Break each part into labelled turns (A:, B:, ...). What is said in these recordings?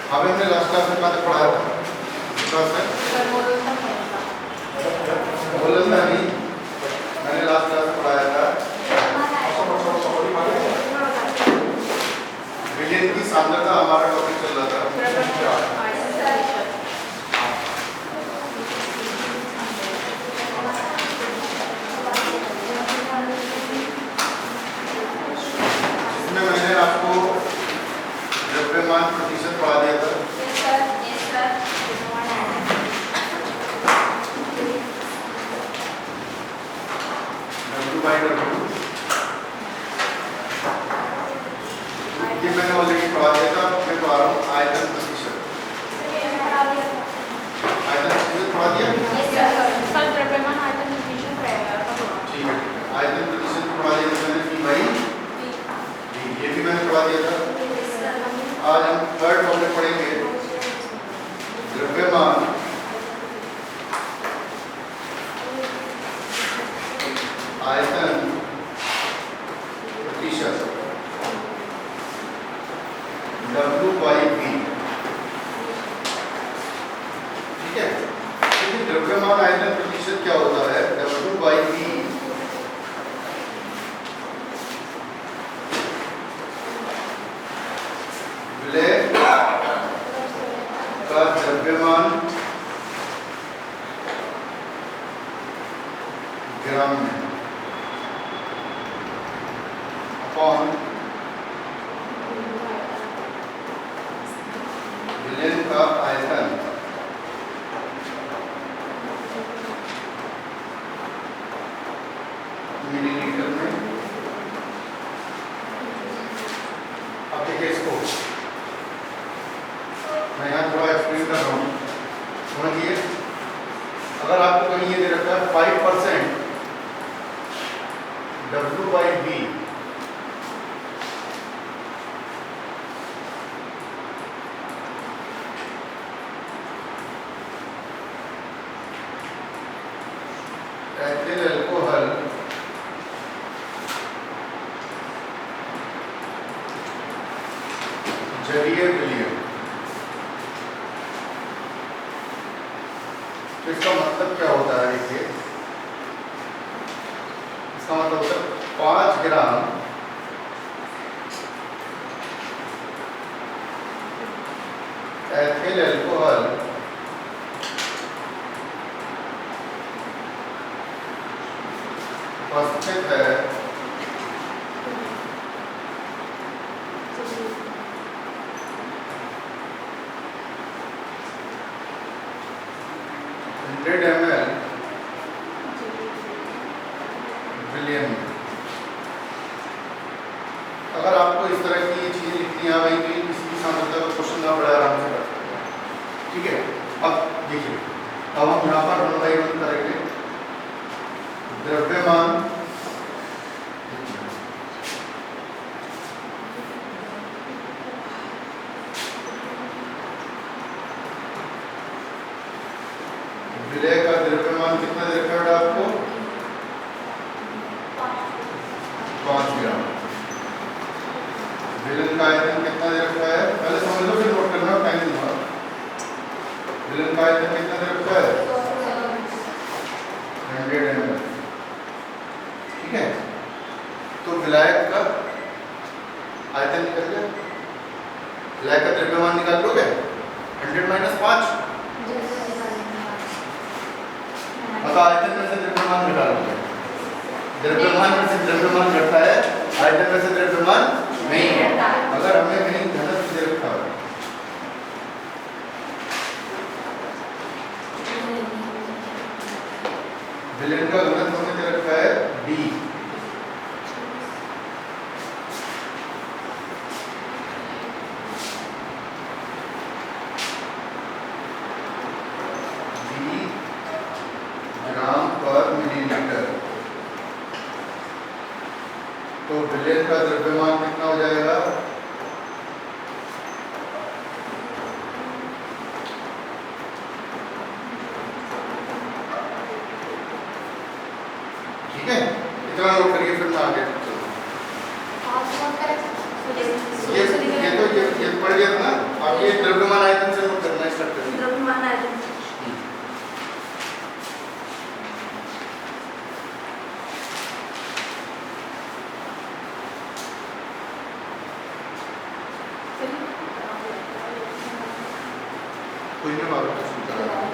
A: अभी हमने last class में बात पढ़ाया था क्लास में बोलना नहीं, मैंने लास्ट क्लास में पढ़ाया था विलेन की सांद्रता, हमारा टॉपिक चल रहा था। इसमें मैंने आपको द्रव्यमान प्रतिशत पढ़ा दिया था। ये मैंने ऑलरेडी पढ़ा दिया था। मैं पढ़ा रहा हूँ आयतन प्रतिशत। आयतन प्रतिशत पढ़ा दिया? ठीक है, आयतन प्रतिशत पढ़ा दिया था मैंने P by D, ये भी मैंने पढ़ा दिया था। आज हम थर्ड टॉपिक पढ़ेंगे, द्रव्यमान आयतन प्रतिशत W by V। ठीक है, लेकिन द्रव्यमान आयतन प्रतिशत क्या होता है? W by V विलेय का द्रव्यमान ग्राम में अपॉन विलेय का आयतन मिलीलीटर में। अब देखिए इसको, मैं यहाँ थोड़ा एक्सप्लेन कर रहा हूँ, समझिए। अगर आपको कहीं ये दे रखा है 5% W by V, ethyl alcohol जलीय विलयन, तो इसका मतलब क्या होता है? देखिए, इसका मतलब होता है 5 ग्राम एथिल अल्कोहल उपस्थित है ml विलियन में। अगर आपको इस तरह की चीजें लिखनी आ गई तो किसी भी सांद्रता का क्वेश्चन ना बड़ा आराम से कर सकते हैं। ठीक है, अब देखिए, अब हम यहाँ पर 1 by 1 करेंगे। द्रव्यमान विलेय का द्रव्यमान कितना दे रखा है आपको? 5 ग्राम। विलेय का आयतन कितना दे रखा है? पहले समझ लो फिर नोट करना, टाइम दूंगा। विलेय का आयतन कितना दे रखा है? 100 ml। ठीक है, तो विलायक का आयतन निकल गया। विलायक का द्रव्यमान निकाल लोगे 100 - 5। अब आयतन में से द्रव्यमान निकालोगे, द्रव्यमान में से द्रव्यमान घटता है, आयतन में से द्रव्यमान नहीं है। अगर हमें कहीं घनत्व दे रखा है, विलेय का घनत्व हमें दे रखा है D, तो विलेय का द्रव्यमान कितना पड़ गया था ना। आप ये द्रव्यमान आयतन से नोट करना स्टार्ट करिए।
B: द्रव्यमान आयतन
A: कोई नहीं बात कर रहा है।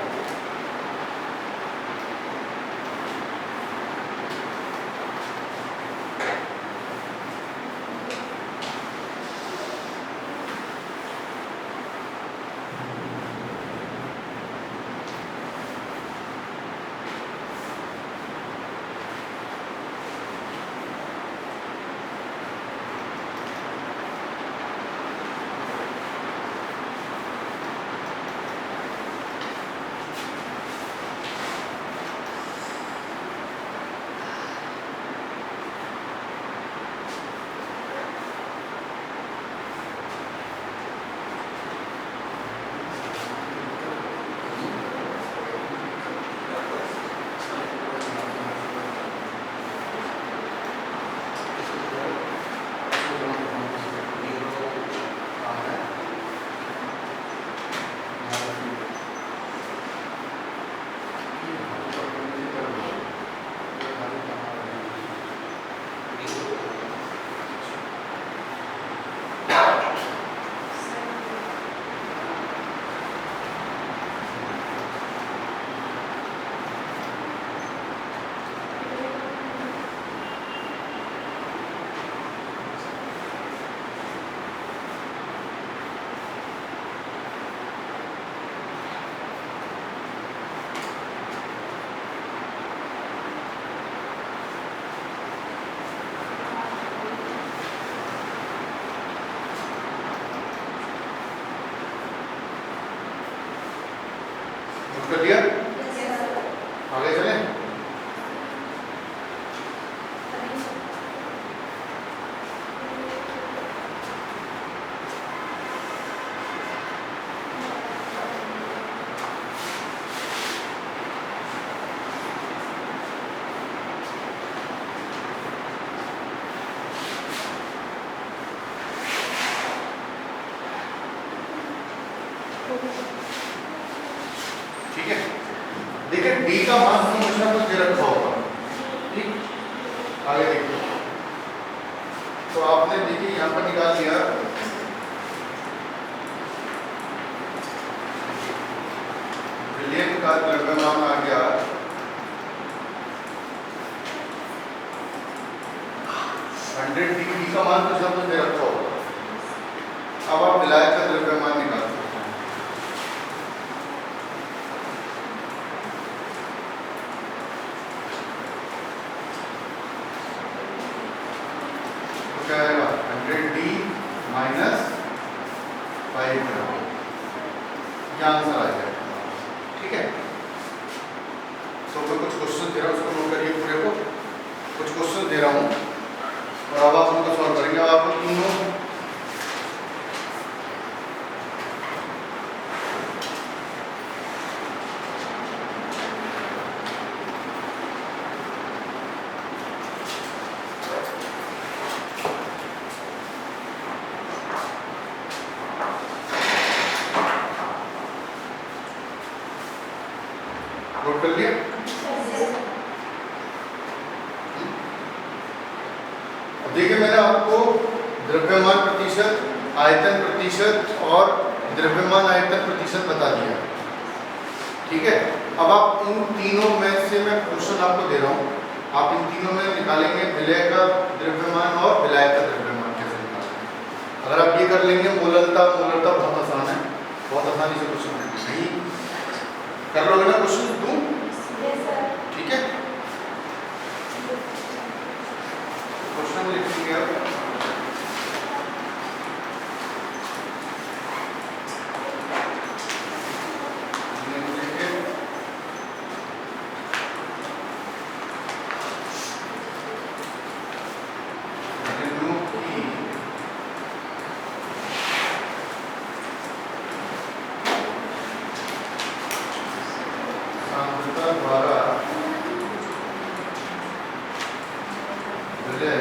A: कर दिया? आगे चलें? ठीक है, देखिए डी का मान हमेशा कुछ दे रखा होगा। ठीक, आगे देखिए। तो आपने देखिए यहाँ पर निकाल दिया विलियम का द्रव्यमान आ गया 100 डी का मान कुछ ना कुछ दे रखा होगा। अब आप विलायक का द्रव्यमान निकाल सकते हैं। क्या आएगा 100 डी माइनस 5 ग्राम, यह आंसर आ जाएगा। ठीक है, तो मैं कुछ क्वेश्चन दे रहा हूँ, उसको नोट करिए पूरे को। कुछ क्वेश्चन दे रहा हूँ और अब आप उनको सॉल्व करेंगे। आपको तीनों नोट कर लिया? अब देखिए मैंने आपको द्रव्यमान प्रतिशत, आयतन प्रतिशत और द्रव्यमान आयतन प्रतिशत बता दिया। ठीक है, अब आप इन तीनों में से मैं क्वेश्चन आपको दे रहा हूँ, आप इन तीनों में निकालेंगे विलय का द्रव्यमान और विलायक का द्रव्यमान कैसे निकालेंगे। अगर आप ये कर लेंगे मोलरता बहुत आसान है, बहुत आसानी से क्वेश्चन नहीं कर लोगे ना क्वेश्चन तुम? ठीक है, क्वेश्चन लिखेंगे आप। द्वारा विलय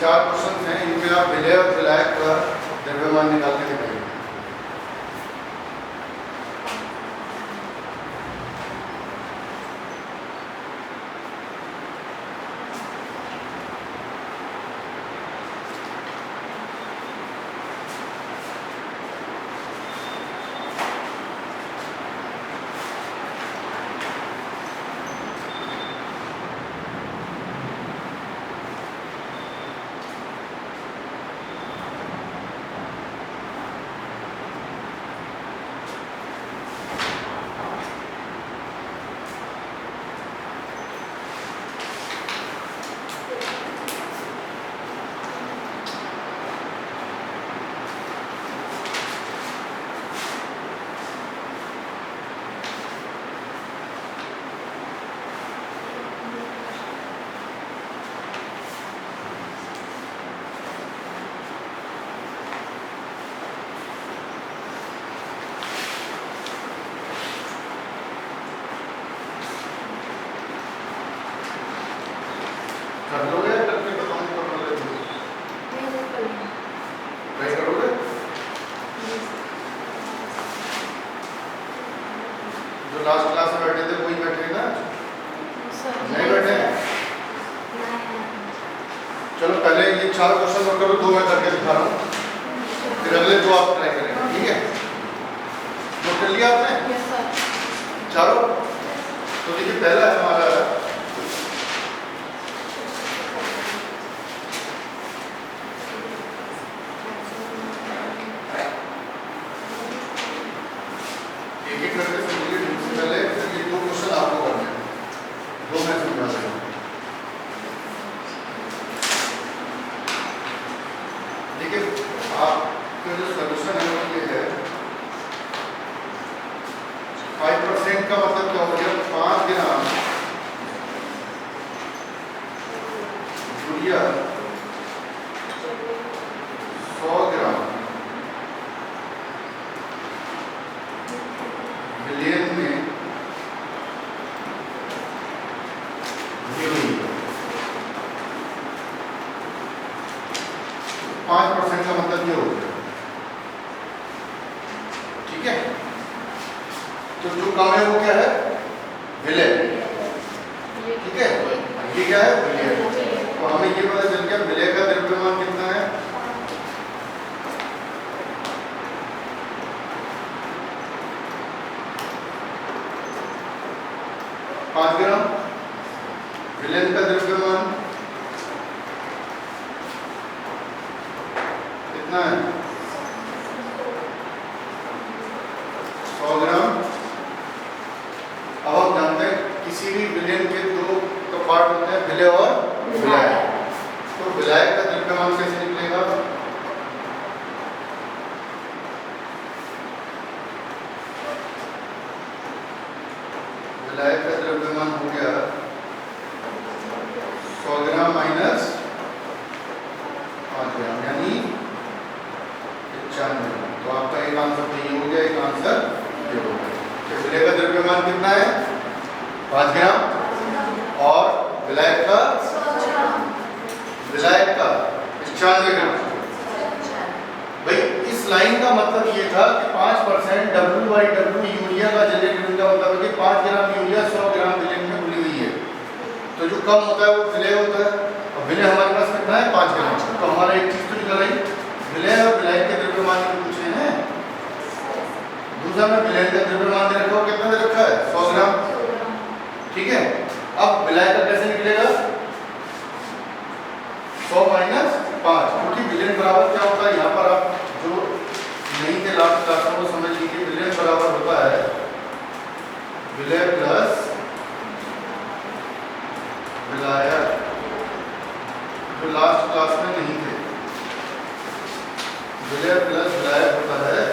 A: चार क्वेश्चन हैं, इनमें आप विलय और विलायक का द्रव्यमान निकाल के दिखाइए। कर लोगे या करके बताऊं तो कर लोगे? ट्राई करोगे? जो लास्ट क्लास में बैठे थे वही बैठे ना? नहीं बैठे? चलो पहले ये 4 क्वेश्चन और करो, 2 मैं करके दिखा रहा हूँ, फिर अगले 2 आप ट्राई करेंगे, ठीक है? नोट कर लिया आपने? चारों? तो देखिए पहला है हमारा का मतलब क्या हो गया? 5 ग्राम यूरिया 100 ग्राम विलयन में यूरिया 5% का मतलब ये हो गया, ठीक है? तो जो कम है वो क्या है? विलय, ठीक है? ये क्या है? विलय। तो हमें ये पता चल गया विलय का द्रव्यमान कितना है? पाँच ग्राम। विलयन का द्रव्यमान कितना है? 100 ग्राम। अब आप जानते हैं किसी भी विलयन के 2 पार्ट होते हैं, विलय और विलायक। तो विलायक का द्रव्यमान कैसे निकलेगा? विलायक का द्रव्यमान हो गया 100 ग्राम माइनस 5 ग्राम, यानी द्रव्यमान कितना है 5 ग्राम और विलायक का 95 ग्राम। भाई इस लाइन का मतलब ये था कि 5% W/W यूरिया का जनरेट का मतलब है कि 5 ग्राम यूरिया 100 ग्राम विलेन में घुली हुई है। तो जो कम होता है वो विलय होता है, और विलय हमारे पास कितना है 5 ग्राम। तो हमारा एक चीज तो निकल आई, विलय और विलायक के द्रव्यमान में पूछे हैं। दूसरा में विलय का द्रव्यमान दे रखा हो, कितना दे रखा है 100 ग्राम, ठीक है। अब विलय का कैसे निकलेगा 100 माइनस 5, क्योंकि विलयन बराबर क्या होता है, यहाँ पर आप जो नहीं थे लास्ट क्लास में वो समझ लीजिए। विलयन बराबर होता है विलय प्लस विलायक, जो लास्ट क्लास में नहीं थे। विलय प्लस विलायक होता है